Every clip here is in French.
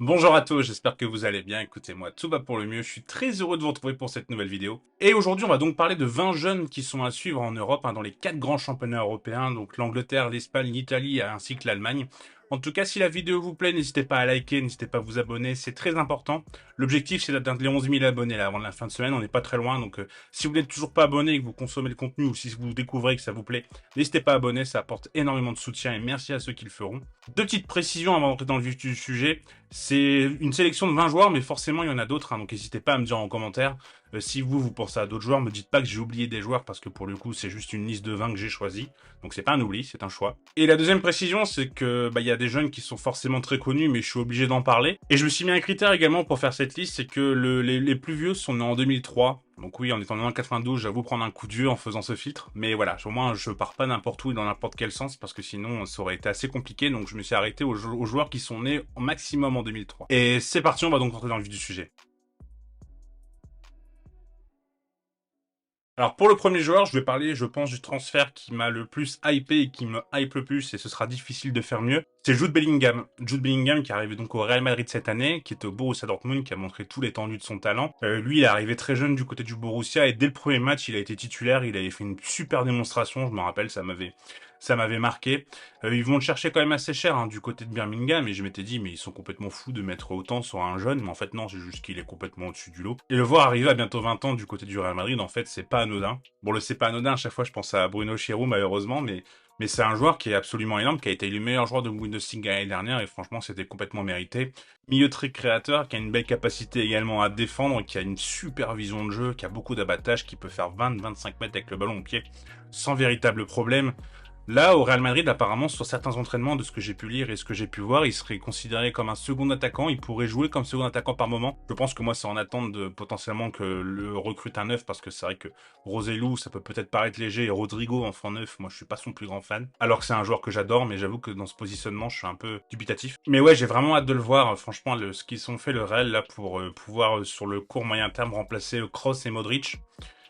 Bonjour à tous, j'espère que vous allez bien. Écoutez-moi, tout va pour le mieux. Je suis très heureux de vous retrouver pour cette nouvelle vidéo. Et aujourd'hui, on va donc parler de 20 jeunes qui sont à suivre en Europe, dans les 4 grands championnats européens, donc l'Angleterre, l'Espagne, l'Italie ainsi que l'Allemagne. En tout cas, si la vidéo vous plaît, n'hésitez pas à liker, n'hésitez pas à vous abonner, c'est très important. L'objectif, c'est d'atteindre les 11 000 abonnés là, avant la fin de semaine, on n'est pas très loin, donc si vous n'êtes toujours pas abonné et que vous consommez le contenu, ou si vous découvrez que ça vous plaît, n'hésitez pas à abonner, ça apporte énormément de soutien et merci à ceux qui le feront. Deux petites précisions avant d'entrer dans le vif du sujet. C'est une sélection de 20 joueurs, mais forcément, il y en a d'autres, donc n'hésitez pas à me dire en commentaire. Si vous pensez à d'autres joueurs, me dites pas que j'ai oublié des joueurs, parce que pour le coup, c'est juste une liste de 20 que j'ai choisi. Donc c'est pas un oubli, c'est un choix. Et la deuxième précision, c'est que il y a des jeunes qui sont forcément très connus, mais je suis obligé d'en parler. Et je me suis mis un critère également pour faire cette liste, c'est que les plus vieux sont nés en 2003. Donc oui, en étant né en 92, j'avoue prendre un coup de vieux en faisant ce filtre. Mais voilà, au moins je pars pas n'importe où et dans n'importe quel sens, parce que sinon ça aurait été assez compliqué. Donc je me suis arrêté aux joueurs qui sont nés au maximum en 2003. Et c'est parti, on va donc rentrer dans le vif du sujet. Alors pour le premier joueur, je vais parler, je pense, du transfert qui m'a le plus hypé et qui me hype le plus, et ce sera difficile de faire mieux. C'est Jude Bellingham. Jude Bellingham qui est arrivé donc au Real Madrid cette année, qui est au Borussia Dortmund, qui a montré tout l'étendue de son talent. Lui, il est arrivé très jeune du côté du Borussia, et dès le premier match, il a été titulaire, il avait fait une super démonstration, je me rappelle, ça m'avait marqué. Ils vont le chercher quand même assez cher du côté de Birmingham, et je m'étais dit, mais ils sont complètement fous de mettre autant sur un jeune, mais en fait non, c'est juste qu'il est complètement au-dessus du lot. Et le voir arriver à bientôt 20 ans du côté du Real Madrid, en fait, c'est pas anodin. Bon, c'est pas anodin, à chaque fois je pense à Bruno Chéroux, malheureusement, mais c'est un joueur qui est absolument énorme, qui a été élu meilleur joueur de Bundesliga l'année dernière, et franchement, c'était complètement mérité. Milieu très créateur, qui a une belle capacité également à défendre, qui a une super vision de jeu, qui a beaucoup d'abattage, qui peut faire 20-25 mètres avec le ballon au pied, sans véritable problème. Là, au Real Madrid, apparemment, sur certains entraînements, de ce que j'ai pu lire et ce que j'ai pu voir, il serait considéré comme un second attaquant. Il pourrait jouer comme second attaquant par moment. Je pense que moi, c'est en attente de potentiellement que le recrute un neuf, parce que c'est vrai que Roselu, ça peut peut-être paraître léger, et Rodrigo en fond neuf, moi, je suis pas son plus grand fan. Alors que c'est un joueur que j'adore, mais j'avoue que dans ce positionnement, je suis un peu dubitatif. Mais ouais, j'ai vraiment hâte de le voir. Franchement, ce qu'ils ont fait le Real là pour pouvoir sur le court moyen terme remplacer Kroos et Modric.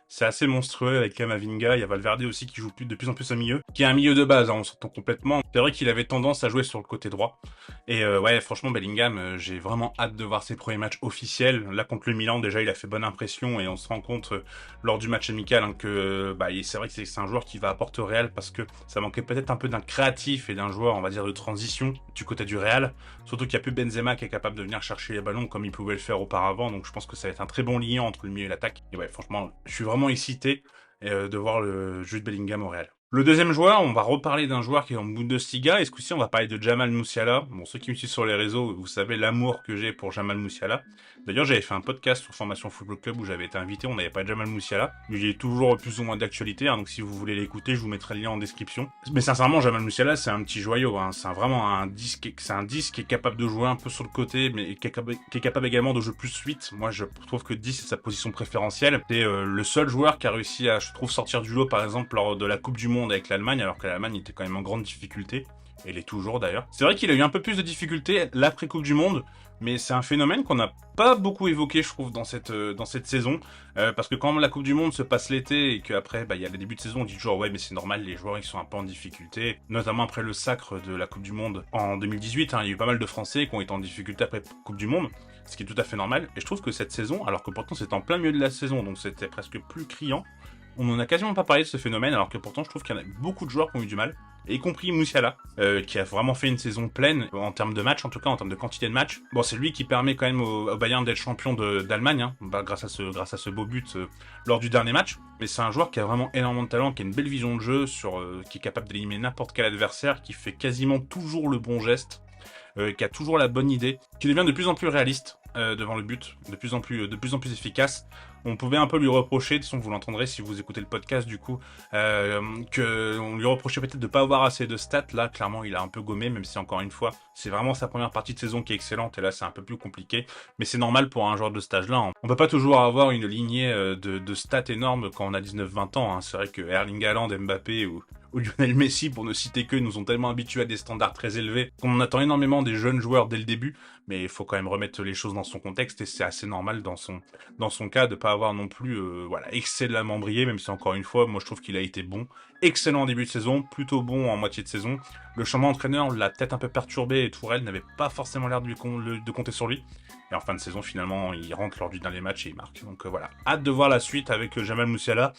C'est assez monstrueux avec Kamavinga, il y a Valverde aussi qui joue de plus en plus au milieu, qui est un milieu de base, on s'entend complètement. C'est vrai qu'il avait tendance à jouer sur le côté droit. Et ouais, franchement, Bellingham, j'ai vraiment hâte de voir ses premiers matchs officiels. Là, contre le Milan, déjà, il a fait bonne impression et on se rend compte lors du match amical que c'est vrai que c'est un joueur qui va apporter au Real parce que ça manquait peut-être un peu d'un créatif et d'un joueur, on va dire, de transition du côté du Real. Surtout qu'il n'y a plus Benzema qui est capable de venir chercher les ballons comme il pouvait le faire auparavant. Donc je pense que ça va être un très bon lien entre le milieu et l'attaque. Et ouais, franchement, je suis vraiment excité de voir le Jude Bellingham au Real. Le deuxième joueur, on va reparler d'un joueur qui est en Bundesliga, et ce coup-ci on va parler de Jamal Musiala. Bon, ceux qui me suivent sur les réseaux, vous savez l'amour que j'ai pour Jamal Musiala. D'ailleurs, j'avais fait un podcast sur Formation Football Club où j'avais été invité, on n'avait pas Jamal Musiala. Il est toujours plus ou moins d'actualité, donc si vous voulez l'écouter, je vous mettrai le lien en description. Mais sincèrement, Jamal Musiala, c'est un petit joyau, c'est vraiment un disque, c'est un disque qui est capable de jouer un peu sur le côté, mais qui est capable également de jouer plus 8. Moi, je trouve que 10 c'est sa position préférentielle. C'est le seul joueur qui a réussi à, je trouve, sortir du lot, par exemple, lors de la Coupe du Monde avec l'Allemagne, alors que l'Allemagne était quand même en grande difficulté. Et il est toujours d'ailleurs. C'est vrai qu'il a eu un peu plus de difficultés l'après-Coupe du Monde, mais c'est un phénomène qu'on n'a pas beaucoup évoqué, je trouve, dans cette saison. Parce que quand la Coupe du Monde se passe l'été et qu'après, il y a le début de saison, on dit toujours, ouais, mais c'est normal, les joueurs, ils sont un peu en difficulté. Notamment après le sacre de la Coupe du Monde en 2018, il y a eu pas mal de Français qui ont été en difficulté après la Coupe du Monde, ce qui est tout à fait normal. Et je trouve que cette saison, alors que pourtant c'était en plein milieu de la saison, donc c'était presque plus criant, on n'en a quasiment pas parlé de ce phénomène, alors que pourtant je trouve qu'il y en a beaucoup de joueurs qui ont eu du mal, y compris Musiala, qui a vraiment fait une saison pleine, en termes de matchs, en tout cas en termes de quantité de matchs. Bon, c'est lui qui permet quand même au Bayern d'être champion d'Allemagne, grâce à ce beau but lors du dernier match. Mais c'est un joueur qui a vraiment énormément de talent, qui a une belle vision de jeu, qui est capable d'éliminer n'importe quel adversaire, qui fait quasiment toujours le bon geste, qui a toujours la bonne idée, qui devient de plus en plus réaliste devant le but, de plus en plus efficace. On pouvait un peu lui reprocher, de toute façon vous l'entendrez si vous écoutez le podcast du coup, que on lui reprochait peut-être de pas avoir assez de stats. Là, clairement, il a un peu gommé, même si encore une fois, c'est vraiment sa première partie de saison qui est excellente, et là c'est un peu plus compliqué. Mais c'est normal pour un joueur de stage là. On peut pas toujours avoir une lignée de stats énormes quand on a 19-20 ans. C'est vrai que Erling Haaland, Mbappé ou Lionel Messi, pour ne citer qu'eux, nous ont tellement habitués à des standards très élevés qu'on en attend énormément des jeunes joueurs dès le début, mais il faut quand même remettre les choses dans son contexte, et c'est assez normal dans son cas de pas avoir non plus voilà, excellemment brillé, même si encore une fois, moi je trouve qu'il a été bon. Excellent en début de saison, plutôt bon en moitié de saison. Le changement d'entraîneur l'a peut-être un peu perturbé et Tourelle n'avait pas forcément l'air de compter sur lui. Et en fin de saison, finalement, il rentre lors du dernier match et il marque. Donc voilà, hâte de voir la suite avec Jamal Musiala.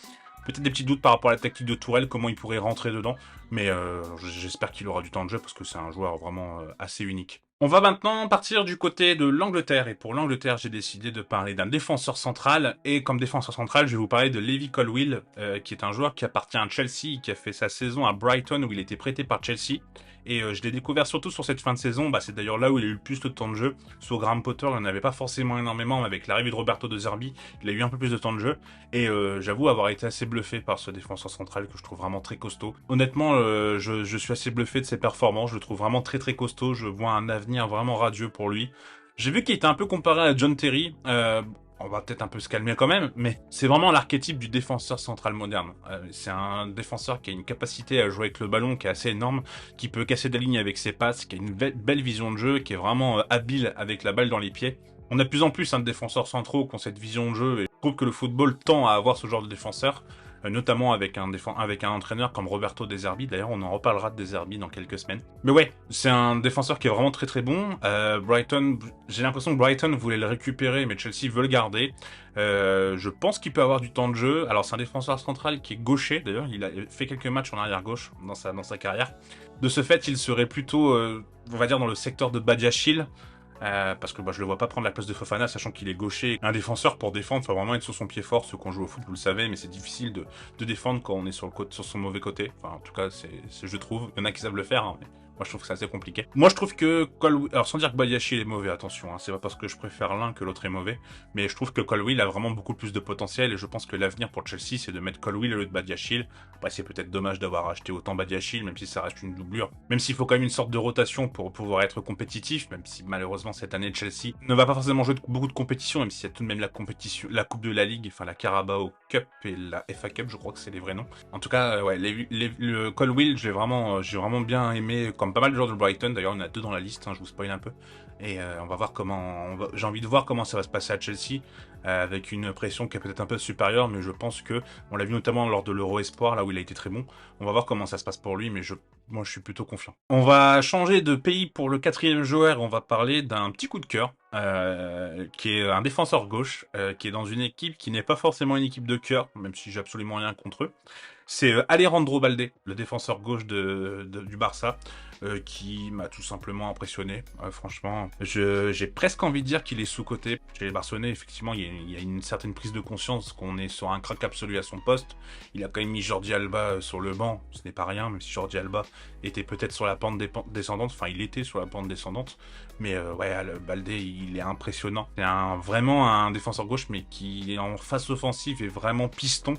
Peut-être des petits doutes par rapport à la tactique de Tourelle, comment il pourrait rentrer dedans. Mais j'espère qu'il aura du temps de jeu parce que c'est un joueur vraiment assez unique. On va maintenant partir du côté de l'Angleterre. Et pour l'Angleterre, j'ai décidé de parler d'un défenseur central. Et comme défenseur central, je vais vous parler de Levi Colwill, qui est un joueur qui appartient à Chelsea, qui a fait sa saison à Brighton, où il était prêté par Chelsea. Et je l'ai découvert surtout sur cette fin de saison. C'est d'ailleurs là où il a eu le plus de temps de jeu. Sous Graham Potter, il n'en avait pas forcément énormément, mais avec l'arrivée de Roberto De Zerbi, il a eu un peu plus de temps de jeu. Et j'avoue avoir été assez bluffé par ce défenseur central que je trouve vraiment très costaud. Honnêtement, je suis assez bluffé de ses performances. Je le trouve vraiment très très costaud. Je vois un avenir vraiment radieux pour lui. J'ai vu qu'il était un peu comparé à John Terry. On va peut-être un peu se calmer quand même, mais c'est vraiment l'archétype du défenseur central moderne. C'est un défenseur qui a une capacité à jouer avec le ballon qui est assez énorme, qui peut casser des lignes avec ses passes, qui a une belle vision de jeu, qui est vraiment habile avec la balle dans les pieds. On a de plus en plus de défenseurs centraux qui ont cette vision de jeu, et je trouve que le football tend à avoir ce genre de défenseur, notamment avec un entraîneur comme Roberto De Zerbi. D'ailleurs, on en reparlera de De Zerbi dans quelques semaines. Mais ouais, c'est un défenseur qui est vraiment très très bon. Brighton, j'ai l'impression que Brighton voulait le récupérer, mais Chelsea veut le garder. Je pense qu'il peut avoir du temps de jeu. Alors, c'est un défenseur central qui est gaucher. D'ailleurs, il a fait quelques matchs en arrière gauche dans sa carrière. De ce fait, il serait plutôt, on va dire, dans le secteur de Badiachil. Parce que je le vois pas prendre la place de Fofana, sachant qu'il est gaucher. Un défenseur, pour défendre, faut vraiment être sur son pied fort. Ceux qui ont joué au foot, vous le savez, mais c'est difficile de défendre quand on est sur son mauvais côté. Enfin, en tout cas, je trouve. Il y en a qui savent le faire, hein, mais moi je trouve que c'est assez compliqué. Moi je trouve que alors sans dire que Badiachil est mauvais, attention, hein, c'est pas parce que je préfère l'un que l'autre est mauvais, mais je trouve que Colwill a vraiment beaucoup plus de potentiel, et je pense que l'avenir pour Chelsea c'est de mettre Colwill au lieu de Badiachil. Après c'est peut-être dommage d'avoir acheté autant Badiachil, même si ça reste une doublure, même s'il faut quand même une sorte de rotation pour pouvoir être compétitif, même si malheureusement cette année Chelsea ne va pas forcément jouer beaucoup de compétition, même s'il y a tout de même la compétition, la Coupe de la Ligue, enfin la Carabao Cup et la FA Cup, je crois que c'est les vrais noms. En tout cas, ouais, le Colwill, j'ai vraiment bien aimé, comme pas mal de joueurs de Brighton. D'ailleurs, il y en a deux dans la liste, hein, je vous spoil un peu. Et on va voir j'ai envie de voir comment ça va se passer à Chelsea, avec une pression qui est peut-être un peu supérieure, mais je pense que, on l'a vu notamment lors de l'Euro Espoir, là où il a été très bon. On va voir comment ça se passe pour lui, mais moi je suis plutôt confiant. On va changer de pays pour le 4e joueur, on va parler d'un petit coup de cœur, qui est un défenseur gauche, qui est dans une équipe qui n'est pas forcément une équipe de cœur, même si j'ai absolument rien contre eux. C'est Alejandro Balde, le défenseur gauche du Barça, qui m'a tout simplement impressionné. Franchement, j'ai presque envie de dire qu'il est sous-coté. Chez les Barcelonais, effectivement, il y a une certaine prise de conscience qu'on est sur un crack absolu à son poste. Il a quand même mis Jordi Alba sur le banc, ce n'est pas rien, même si Jordi Alba était peut-être sur la pente descendante. Enfin, il était sur la pente descendante. Mais ouais, Balde, il est impressionnant. C'est vraiment un défenseur gauche, mais qui, en phase offensive, est vraiment piston,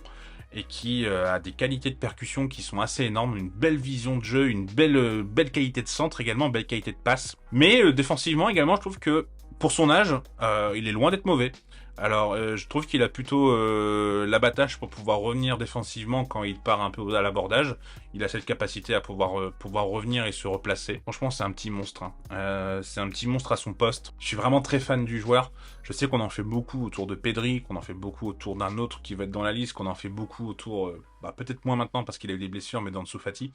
et qui a des qualités de percussion qui sont assez énormes, une belle vision de jeu, une belle qualité de centre également, belle qualité de passe. Mais défensivement également, je trouve que pour son âge, il est loin d'être mauvais. Alors, je trouve qu'il a plutôt l'abattage pour pouvoir revenir défensivement quand il part un peu à l'abordage. Il a cette capacité à pouvoir revenir et se replacer. Franchement, c'est un petit monstre, hein. C'est un petit monstre à son poste. Je suis vraiment très fan du joueur. Je sais qu'on en fait beaucoup autour de Pedri, qu'on en fait beaucoup autour d'un autre qui va être dans la liste, qu'on en fait beaucoup autour, peut-être moins maintenant parce qu'il a eu des blessures, mais d'Ansu Fati.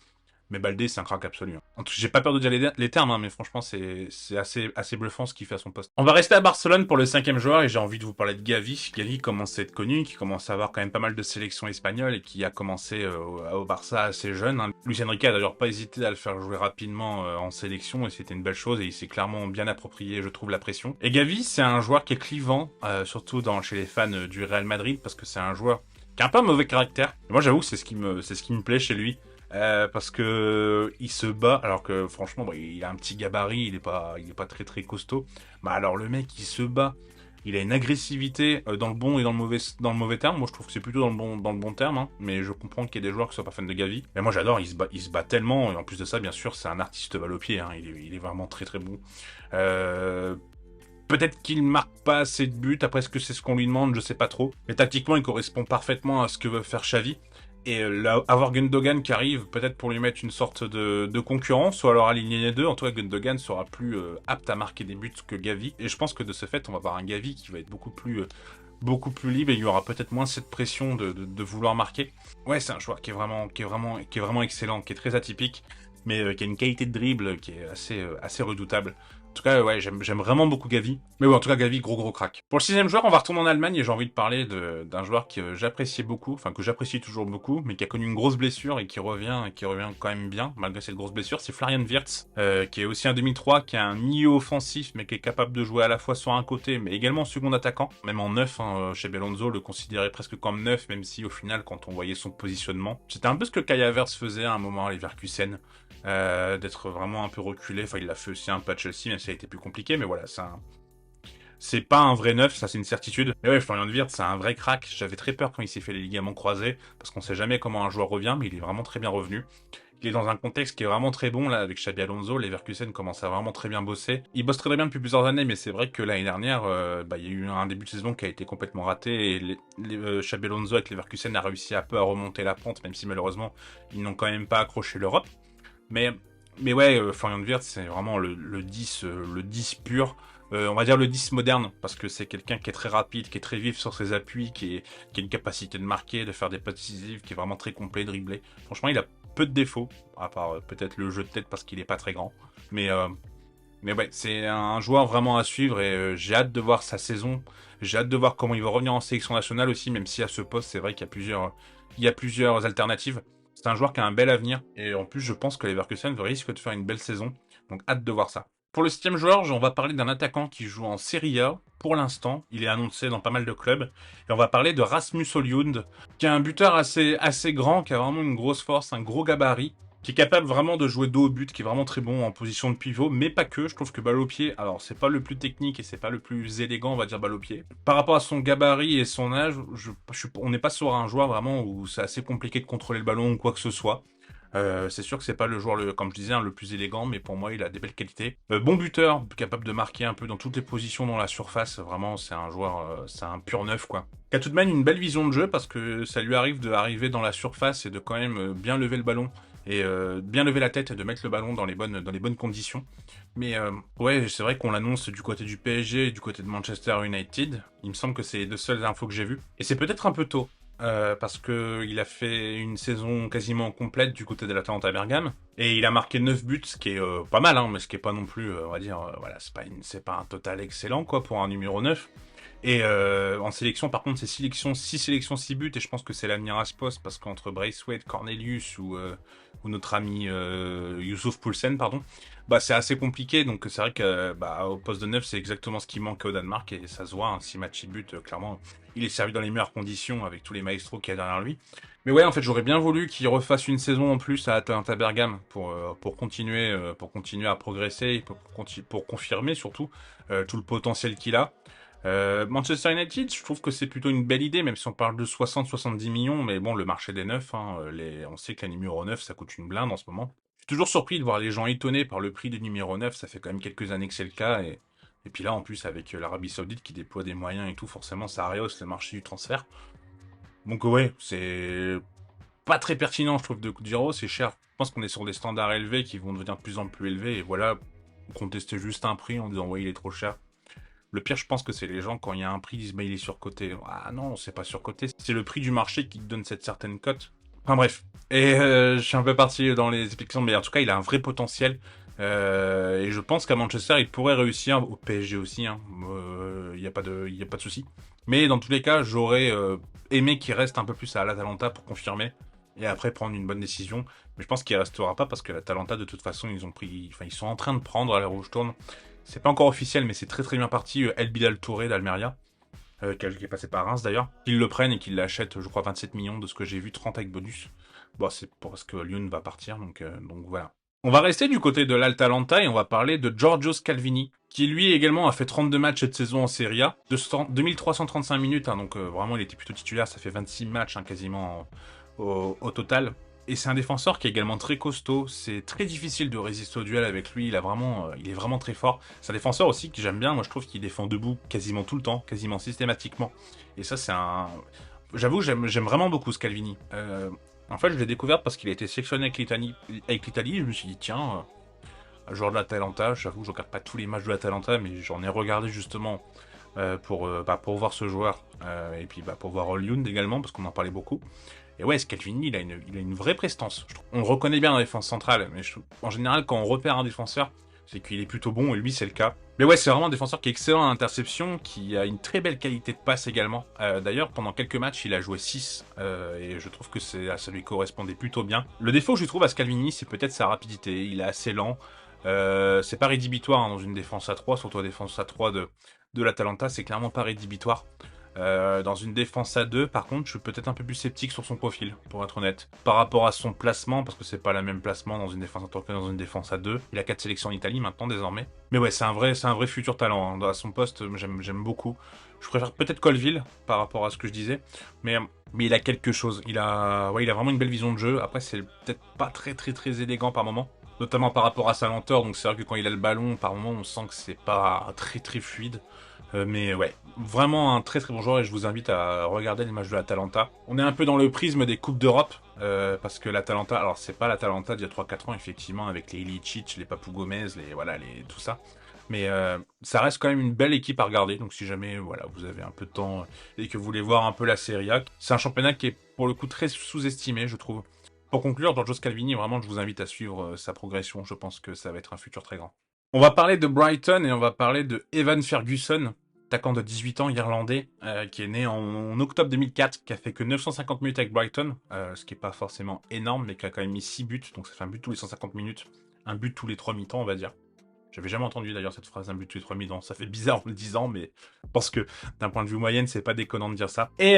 Mais Baldé, c'est un crack absolu. En tout cas, j'ai pas peur de dire les termes, hein, mais franchement, c'est assez bluffant ce qu'il fait à son poste. On va rester à Barcelone pour le 5e joueur, et j'ai envie de vous parler de Gavi. Gavi commence à être connu, qui commence à avoir quand même pas mal de sélections espagnoles, et qui a commencé au Barça assez jeune, hein. Luis Enrique a d'ailleurs pas hésité à le faire jouer rapidement en sélection, et c'était une belle chose, et il s'est clairement bien approprié, je trouve, la pression. Et Gavi, c'est un joueur qui est clivant, surtout chez les fans du Real Madrid, parce que c'est un joueur qui a un peu un mauvais caractère. Et moi, j'avoue que c'est ce qui me plaît chez lui. Parce que il se bat, alors que franchement, il a un petit gabarit, il est pas très très costaud. Alors le mec, il se bat, il a une agressivité dans le bon et dans le mauvais terme. Moi, je trouve que c'est plutôt dans le bon terme, hein. Mais je comprends qu'il y a des joueurs qui sont pas fans de Gavi. Mais moi, j'adore, il se bat tellement. Et en plus de ça, bien sûr, c'est un artiste balle au pied, hein. Il est vraiment très très bon. Peut-être qu'il marque pas assez de buts. Après, est-ce que c'est ce qu'on lui demande? Je sais pas trop. Mais tactiquement, il correspond parfaitement à ce que veut faire Xavi. Et là, avoir Gundogan qui arrive, peut-être pour lui mettre une sorte de concurrence, ou alors aligner les deux. En tout cas, Gundogan sera plus apte à marquer des buts que Gavi. Et je pense que de ce fait, on va avoir un Gavi qui va être beaucoup plus libre et il y aura peut-être moins cette pression de vouloir marquer. Ouais, c'est un joueur qui est vraiment excellent, qui est très atypique, mais qui a une qualité de dribble qui est assez redoutable. En tout cas, ouais, j'aime vraiment beaucoup Gavi. Mais ouais, en tout cas, Gavi, gros crack. Pour le sixième joueur, on va retourner en Allemagne et j'ai envie de parler d'un joueur que j'appréciais beaucoup, enfin que j'apprécie toujours beaucoup, mais qui a connu une grosse blessure et qui revient quand même bien, malgré cette grosse blessure. C'est Florian Wirtz, qui est aussi un 2003, qui a un milieu offensif, mais qui est capable de jouer à la fois sur un côté, mais également en second attaquant, même en neuf, hein, chez Belonzo, le considérait presque comme neuf, même si au final, quand on voyait son positionnement, c'était un peu ce que Kai Havertz faisait à un moment à Leverkusen. D'être vraiment un peu reculé. Enfin, il l'a fait aussi un peu à Chelsea, même si ça a été plus compliqué. Mais voilà, c'est pas un vrai neuf, ça c'est une certitude. Mais ouais, Florian Wirtz, c'est un vrai crack. J'avais très peur quand il s'est fait les ligaments croisés, parce qu'on sait jamais comment un joueur revient, mais il est vraiment très bien revenu. Il est dans un contexte qui est vraiment très bon, là, avec Xabi Alonso. Leverkusen commence à vraiment très bien bosser. Il bosse très bien depuis plusieurs années, mais c'est vrai que l'année dernière, il y a eu un début de saison qui a été complètement raté, et Xabi Alonso avec Leverkusen a réussi un peu à remonter la pente, même si malheureusement, ils n'ont quand même pas accroché l'Europe. Mais, mais ouais, Florian Wirtz, c'est vraiment le 10, le 10 pur. On va dire le 10 moderne, parce que c'est quelqu'un qui est très rapide, qui est très vif sur ses appuis, qui a une capacité de marquer, de faire des passes décisives, qui est vraiment très complet, dribblé. Franchement, il a peu de défauts, à part peut-être le jeu de tête parce qu'il est pas très grand. Mais, euh, mais ouais, c'est un joueur vraiment à suivre et j'ai hâte de voir sa saison. J'ai hâte de voir comment il va revenir en sélection nationale aussi, même si à ce poste, c'est vrai qu'il y a il y a plusieurs alternatives. C'est un joueur qui a un bel avenir et en plus, je pense que Leverkusen risque de faire une belle saison. Donc, hâte de voir ça. Pour le septième joueur, on va parler d'un attaquant qui joue en Serie A. Pour l'instant, il est annoncé dans pas mal de clubs. Et on va parler de Rasmus Højlund, qui est un buteur assez grand, qui a vraiment une grosse force, un gros gabarit, qui est capable vraiment de jouer dos au but, qui est vraiment très bon en position de pivot, mais pas que. Je trouve que balle au pied, alors c'est pas le plus technique et c'est pas le plus élégant, on va dire balle au pied. Par rapport à son gabarit et son âge, on n'est pas sur un joueur vraiment où c'est assez compliqué de contrôler le ballon ou quoi que ce soit. C'est sûr que c'est pas le joueur, comme je disais, hein, le plus élégant, mais pour moi, il a des belles qualités. Bon buteur, capable de marquer un peu dans toutes les positions dans la surface. Vraiment, c'est un joueur, c'est un pur neuf, quoi. Il a tout de même une belle vision de jeu parce que ça lui arrive d'arriver dans la surface et de quand même bien lever le ballon et bien lever la tête et de mettre le ballon dans les bonnes conditions. Mais ouais, c'est vrai qu'on l'annonce du côté du PSG et du côté de Manchester United. Il me semble que c'est les deux seules infos que j'ai vues. Et c'est peut-être un peu tôt. Parce que il a fait une saison quasiment complète du côté de l'Atalanta Bergame et il a marqué 9 buts, ce qui est pas mal, hein, mais ce qui est pas non plus, on va dire, voilà, c'est pas un total excellent quoi pour un numéro 9. Et en sélection, par contre, c'est 6 sélections, 6 buts, et je pense que c'est l'avenir à ce poste, parce qu'entre Braithwaite, Cornelius ou notre ami Youssouf Poulsen, pardon, bah c'est assez compliqué, donc c'est vrai que bah, au poste de 9, c'est exactement ce qui manque au Danemark, et ça se voit, hein, 6 matchs, 6 buts, clairement, il est servi dans les meilleures conditions, avec tous les maestros qu'il y a derrière lui. Mais ouais, en fait, j'aurais bien voulu qu'il refasse une saison en plus à Atalanta Bergame pour continuer à progresser, et pour confirmer surtout tout le potentiel qu'il a. Manchester United, je trouve que c'est plutôt une belle idée, même si on parle de 60-70 millions, mais bon, le marché des neufs, hein, on sait que la numéro 9, ça coûte une blinde en ce moment. Je suis toujours surpris de voir les gens étonnés par le prix du numéro 9, ça fait quand même quelques années que c'est le cas, et puis là, en plus, avec l'Arabie Saoudite qui déploie des moyens et tout, forcément, ça rehausse le marché du transfert. Donc ouais, c'est pas très pertinent, je trouve, de dire, oh, c'est cher. Je pense qu'on est sur des standards élevés qui vont devenir de plus en plus élevés, et voilà, contester juste un prix en disant, ouais, il est trop cher. Le pire, je pense que c'est les gens, quand il y a un prix, ils disent, bah, il est surcoté. Ah non, c'est pas surcoté. C'est le prix du marché qui te donne cette certaine cote. Enfin bref. Et je suis un peu parti dans les explications, mais en tout cas, il a un vrai potentiel. Et je pense qu'à Manchester, il pourrait réussir, au PSG aussi, hein. Il y a pas de souci. Mais dans tous les cas, j'aurais aimé qu'il reste un peu plus à l'Atalanta pour confirmer. Et après prendre une bonne décision. Mais je pense qu'il restera pas parce que l'Atalanta, de toute façon, ils sont en train de prendre à l'heure où je tourne. C'est pas encore officiel, mais c'est très bien parti. El Bilal Touré d'Almeria, qui est passé par Reims d'ailleurs. Qu'ils le prennent et qu'ils l'achètent, je crois, 27 millions de ce que j'ai vu, 30 avec bonus. Bon, c'est parce que Lyon va partir, donc voilà. On va rester du côté de l'Atalanta et on va parler de Giorgio Scalvini, qui lui également a fait 32 matchs cette saison en Serie A, de 2335 minutes, hein, donc vraiment il était plutôt titulaire, ça fait 26 matchs hein, quasiment au total. Et c'est un défenseur qui est également très costaud. C'est très difficile de résister au duel avec lui. Il est vraiment très fort. C'est un défenseur aussi que j'aime bien. Moi, je trouve qu'il défend debout quasiment tout le temps, quasiment systématiquement. Et ça, j'avoue, j'aime vraiment beaucoup Scalvini. En fait, je l'ai découvert parce qu'il a été sélectionné avec l'Italie. Je me suis dit, tiens, joueur de l'Atalanta, j'avoue que je regarde pas tous les matchs de l'Atalanta, mais j'en ai regardé justement pour voir ce joueur. Et puis pour voir Olyund également, parce qu'on en parlait beaucoup. Et ouais, Scalvini, il a une vraie prestance. On le reconnaît bien en défense centrale, mais en général, quand on repère un défenseur, c'est qu'il est plutôt bon, et lui, c'est le cas. Mais ouais, c'est vraiment un défenseur qui est excellent à l'interception, qui a une très belle qualité de passe également. D'ailleurs, pendant quelques matchs, il a joué 6, et je trouve que ça lui correspondait plutôt bien. Le défaut que je trouve à Scalvini, c'est peut-être sa rapidité. Il est assez lent. C'est pas rédhibitoire hein, dans une défense à 3, surtout la défense à 3 de l'Atalanta, c'est clairement pas rédhibitoire. Dans une défense à 2, par contre, je suis peut-être un peu plus sceptique sur son profil, pour être honnête. Par rapport à son placement, parce que c'est pas le même placement dans une défense à 3 que dans une défense à 2. Il a 4 sélections en Italie maintenant, désormais. Mais ouais, c'est un vrai futur talent. Hein. À son poste, j'aime beaucoup. Je préfère peut-être Colville, par rapport à ce que je disais. Mais il a quelque chose. Il a vraiment une belle vision de jeu. Après, c'est peut-être pas très élégant par moment. Notamment par rapport à sa lenteur. Donc c'est vrai que quand il a le ballon, par moment, on sent que c'est pas très fluide. Mais ouais, vraiment un très bon joueur et je vous invite à regarder les matchs de l'Atalanta. On est un peu dans le prisme des Coupes d'Europe, parce que l'Atalanta, alors c'est pas l'Atalanta d'il y a 3-4 ans, effectivement, avec les Ilicic, les Papou Gomez, tout ça. Mais ça reste quand même une belle équipe à regarder, donc si jamais voilà, vous avez un peu de temps et que vous voulez voir un peu la Serie A, c'est un championnat qui est pour le coup très sous-estimé, je trouve. Pour conclure, Giorgio Scalvini, vraiment, je vous invite à suivre sa progression, je pense que ça va être un futur très grand. On va parler de Brighton et on va parler de Evan Ferguson, attaquant de 18 ans irlandais, qui est né en octobre 2004, qui a fait que 950 minutes avec Brighton, ce qui est pas forcément énorme, mais qui a quand même mis 6 buts, donc ça fait un but tous les 150 minutes, un but tous les 3 mi-temps, on va dire. J'avais jamais entendu d'ailleurs cette phrase, un but tous les 3 mi-temps, ça fait bizarre en le disant, mais je pense que d'un point de vue moyenne, c'est pas déconnant de dire ça. Et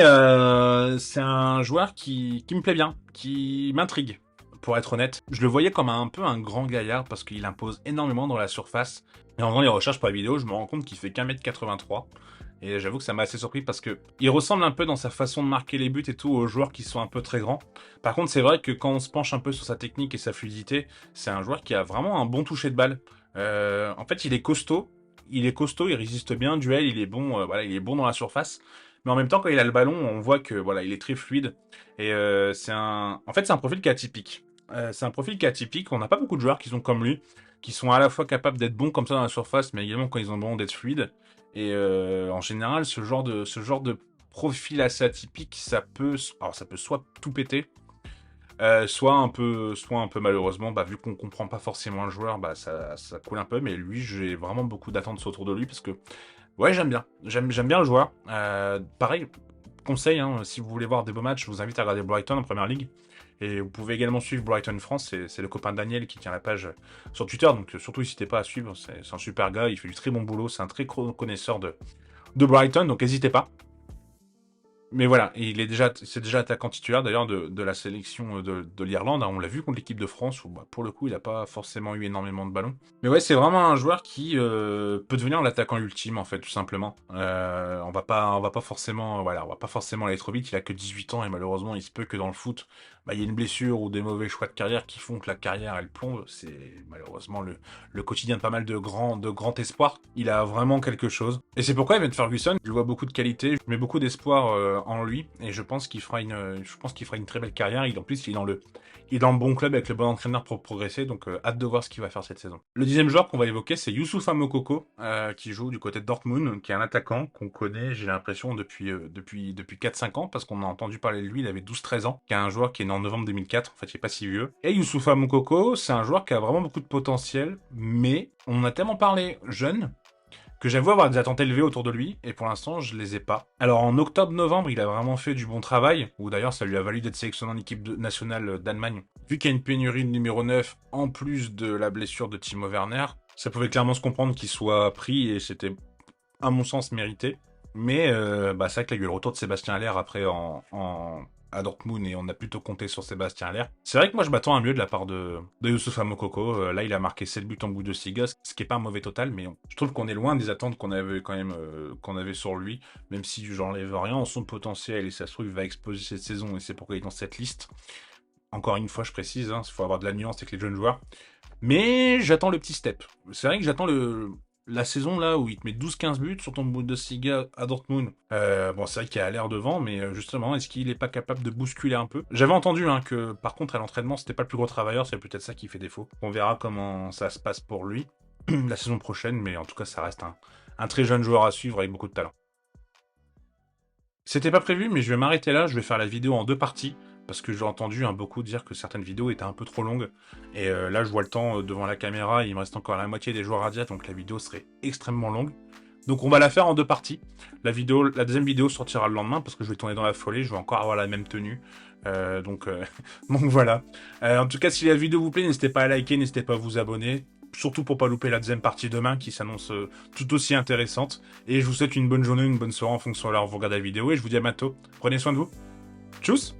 c'est un joueur qui me plaît bien, qui m'intrigue. Pour être honnête, je le voyais comme un peu un grand gaillard parce qu'il impose énormément dans la surface. Et en faisant les recherches pour la vidéo, je me rends compte qu'il fait qu'1m83. Et j'avoue que ça m'a assez surpris parce que il ressemble un peu dans sa façon de marquer les buts et tout aux joueurs qui sont un peu très grands. Par contre, c'est vrai que quand on se penche un peu sur sa technique et sa fluidité, c'est un joueur qui a vraiment un bon toucher de balle. En fait, il est costaud. Il résiste bien, duel, il est bon, il est bon dans la surface. Mais en même temps, quand il a le ballon, on voit que voilà, il est très fluide. Et en fait, c'est un profil qui est atypique. C'est un profil qui est atypique. On n'a pas beaucoup de joueurs qui sont comme lui, qui sont à la fois capables d'être bons comme ça dans la surface, mais également quand ils ont le ballon d'être fluides. Et en général, ce genre de profil assez atypique, alors ça peut soit tout péter, soit un peu malheureusement, vu qu'on comprend pas forcément le joueur, ça coule un peu. Mais lui, j'ai vraiment beaucoup d'attentes autour de lui parce que ouais, j'aime bien le joueur. Pareil, conseil, hein, si vous voulez voir des beaux matchs, je vous invite à regarder Brighton en Première Ligue. Et vous pouvez également suivre Brighton France, c'est le copain Daniel qui tient la page sur Twitter, donc surtout n'hésitez pas à suivre, c'est un super gars, il fait du très bon boulot, c'est un très connaisseur de Brighton, donc n'hésitez pas. Mais voilà, c'est déjà attaquant titulaire d'ailleurs de la sélection de l'Irlande. Hein. On l'a vu contre l'équipe de France où pour le coup il n'a pas forcément eu énormément de ballons. Mais ouais, c'est vraiment un joueur qui peut devenir l'attaquant ultime en fait, tout simplement. On va pas forcément aller trop vite. Il a que 18 ans et malheureusement il se peut que dans le foot, il y ait une blessure ou des mauvais choix de carrière qui font que la carrière elle plombe. C'est malheureusement le quotidien de pas mal de grands espoirs. Il a vraiment quelque chose. Et c'est pourquoi Evan Ferguson, je vois beaucoup de qualité, je mets beaucoup d'espoir en lui et je pense qu'il fera une très belle carrière. En plus, il est dans le bon club avec le bon entraîneur pour progresser, donc hâte de voir ce qu'il va faire cette saison. Le deuxième joueur qu'on va évoquer, c'est Youssoufa Moukoko, qui joue du côté de Dortmund, qui est un attaquant qu'on connaît, j'ai l'impression, depuis 4-5 ans, parce qu'on a entendu parler de lui, il avait 12-13 ans, qui est un joueur qui est né en novembre 2004, en fait, il est pas si vieux. Et Youssoufa Moukoko, c'est un joueur qui a vraiment beaucoup de potentiel, mais on en a tellement parlé jeune, que j'avoue avoir des attentes élevées autour de lui, et pour l'instant, je les ai pas. Alors, en octobre-novembre, il a vraiment fait du bon travail, ou d'ailleurs, ça lui a valu d'être sélectionné en équipe nationale d'Allemagne. Vu qu'il y a une pénurie de numéro 9, en plus de la blessure de Timo Werner, ça pouvait clairement se comprendre qu'il soit pris, et c'était, à mon sens, mérité. Mais c'est vrai qu'il y a eu le retour de Sébastien Haller après à Dortmund et on a plutôt compté sur Sébastien Haller. C'est vrai que moi je m'attends à mieux de la part de Youssoufa Moukoko. Là il a marqué 7 buts en bout de 6 gosses, ce qui est pas un mauvais total, mais je trouve qu'on est loin des attentes qu'on avait quand même qu'on avait sur lui, même si j'enlève rien en son potentiel et ça se trouve il va exploser cette saison et c'est pourquoi il est dans cette liste. Encore une fois je précise, il faut avoir de la nuance avec les jeunes joueurs. Mais j'attends le petit step. C'est vrai que j'attends la saison là où il te met 12-15 buts sur ton Bundesliga à Dortmund, bon c'est vrai qu'il a l'air devant, mais justement, est-ce qu'il est pas capable de bousculer un peu? J'avais entendu hein, que par contre à l'entraînement c'était pas le plus gros travailleur, c'est peut-être ça qui fait défaut. On verra comment ça se passe pour lui la saison prochaine, mais en tout cas ça reste un très jeune joueur à suivre avec beaucoup de talent. C'était pas prévu, mais je vais m'arrêter là, je vais faire la vidéo en deux parties, parce que j'ai entendu hein, beaucoup dire que certaines vidéos étaient un peu trop longues, et là je vois le temps devant la caméra, il me reste encore la moitié des joueurs à dire, donc la vidéo serait extrêmement longue. Donc on va la faire en deux parties. La deuxième vidéo sortira le lendemain, parce que je vais tourner dans la foulée, je vais encore avoir la même tenue, donc, donc voilà. En tout cas, si la vidéo vous plaît, n'hésitez pas à liker, n'hésitez pas à vous abonner, surtout pour pas louper la deuxième partie demain qui s'annonce tout aussi intéressante. Et je vous souhaite une bonne journée, une bonne soirée en fonction de l'heure où vous regardez la vidéo et je vous dis à bientôt. Prenez soin de vous. Tchuss!